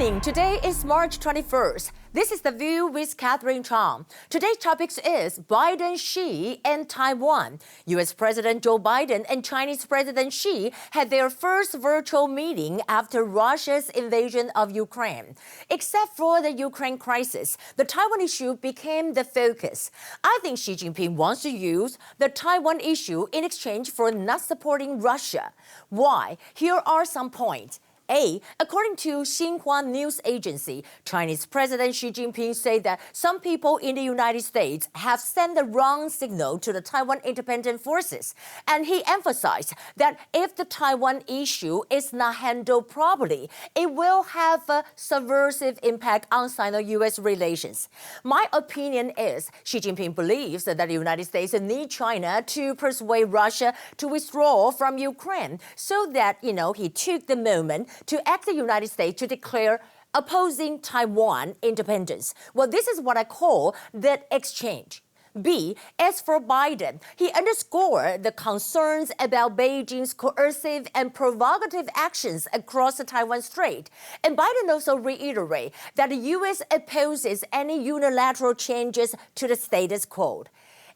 morning. Today is March 21st. This is The View with Catherine Chang. Today's topic is Biden, Xi, and Taiwan. U.S. President Joe Biden and Chinese President Xi had their first virtual meeting after Russia's invasion of Ukraine. Except for the Ukraine crisis, the Taiwan issue became the focus. I think Xi Jinping wants to use the Taiwan issue in exchange for not supporting Russia. Why? Here are some points. A. According to Xinhua news agency, Chinese President Xi Jinping said that some people in the United States have sent the wrong signal to the Taiwan independent forces. And he emphasized that if the Taiwan issue is not handled properly, it will have a subversive impact on Sino-U.S. relations. My opinion is Xi Jinping believes that the United States needs China to persuade Russia to withdraw from Ukraine so that, he took the moment to ask the United States to declare opposing Taiwan independence. Well, this is what I call the exchange. B. As for Biden, he underscored the concerns about Beijing's coercive and provocative actions across the Taiwan Strait. And Biden also reiterated that the U.S. opposes any unilateral changes to the status quo.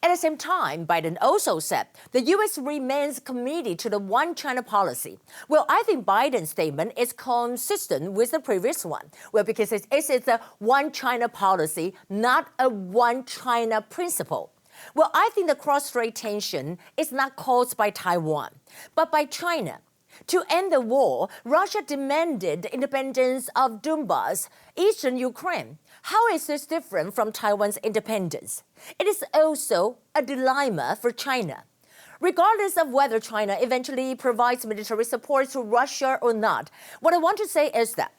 At the same time, Biden also said the U.S. remains committed to the one China policy. Well, I think Biden's statement is consistent with the previous one. Well, because it's a one China policy, not a one China principle. Well, I think the cross-strait tension is not caused by Taiwan, but by China. To end the war, Russia demanded the independence of Donbas, eastern Ukraine. How is this different from Taiwan's independence? It is also a dilemma for China. Regardless of whether China eventually provides military support to Russia or not, what I want to say is that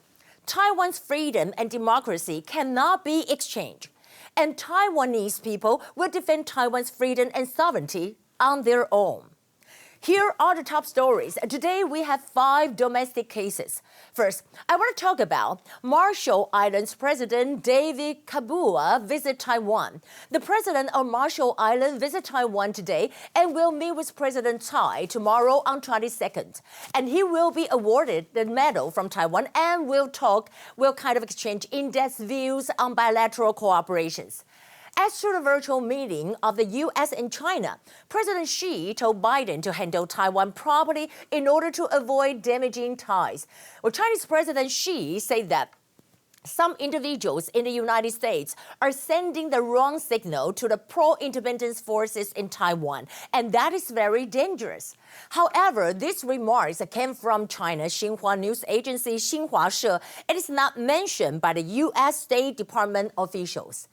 Taiwan's freedom and democracy cannot be exchanged, and Taiwanese people will defend Taiwan's freedom and sovereignty on their own. Here are the top stories. Today, we have 5 domestic cases. First, I want to talk about Marshall Islands President David Kabua visit Taiwan. The president of Marshall Islands visits Taiwan today and will meet with President Tsai tomorrow on 22nd. And he will be awarded the medal from Taiwan and will exchange in-depth views on bilateral cooperations. As to the virtual meeting of the U.S. and China, President Xi told Biden to handle Taiwan properly in order to avoid damaging ties. Well, Chinese President Xi said that some individuals in the United States are sending the wrong signal to the pro-independence forces in Taiwan, and that is very dangerous. However, these remarks came from China's Xinhua news agency Xinhua and is not mentioned by the U.S. State Department officials.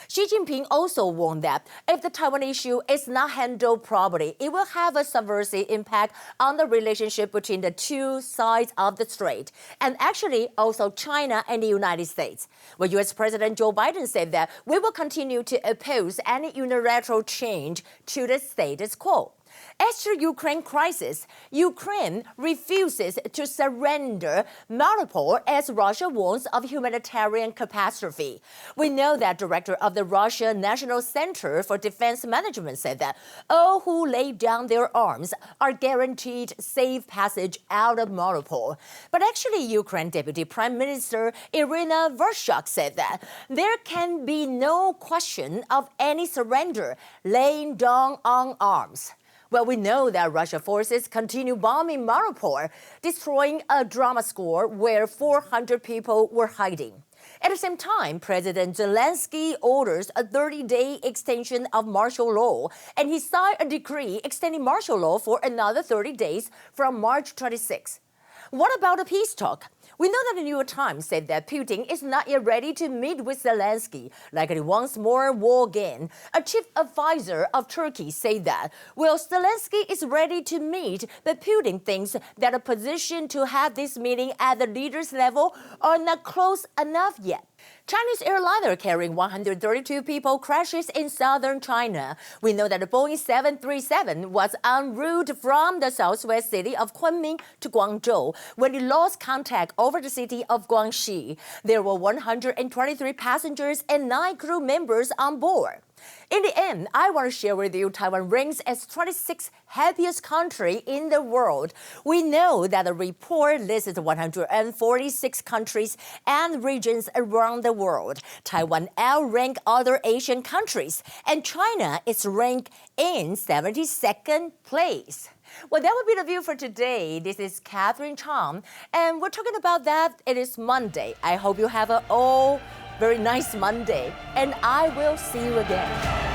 Xi Jinping also warned that if the Taiwan issue is not handled properly, it will have a subversive impact on the relationship between the two sides of the strait, and actually also China and the United States. Well, U.S. President Joe Biden said that we will continue to oppose any unilateral change to the status quo. As to Ukraine crisis, Ukraine refuses to surrender Mariupol as Russia warns of humanitarian catastrophe. We know that director of the Russia National Center for Defense Management said that all who lay down their arms are guaranteed safe passage out of Mariupol. But actually, Ukraine Deputy Prime Minister Irina Vereshchuk said that there can be no question of any surrender laying down on arms. Well, we know that Russian forces continue bombing Mariupol, destroying a drama school where 400 people were hiding. At the same time, President Zelensky orders a 30-day extension of martial law, and he signed a decree extending martial law for another 30 days from March 26. What about a peace talk? We know that the New York Times said that Putin is not yet ready to meet with Zelensky, likely wants more war again. A chief advisor of Turkey said that, well, Zelensky is ready to meet, but Putin thinks that a position to have this meeting at the leaders' level are not close enough yet. Chinese airliner carrying 132 people crashes in southern China. We know that the Boeing 737 was en route from the southwest city of Kunming to Guangzhou when it lost contact over the city of Guangxi. There were 123 passengers and 9 crew members on board. In the end, I want to share with you Taiwan ranks as 26th happiest country in the world. We know that the report lists 146 countries and regions around the world. Taiwan outranks other Asian countries, and China is ranked in 72nd place. Well, that would be the view for today. This is Catherine Chang, and we're talking about that. It is Monday. I hope you have a very nice Monday, and I will see you again.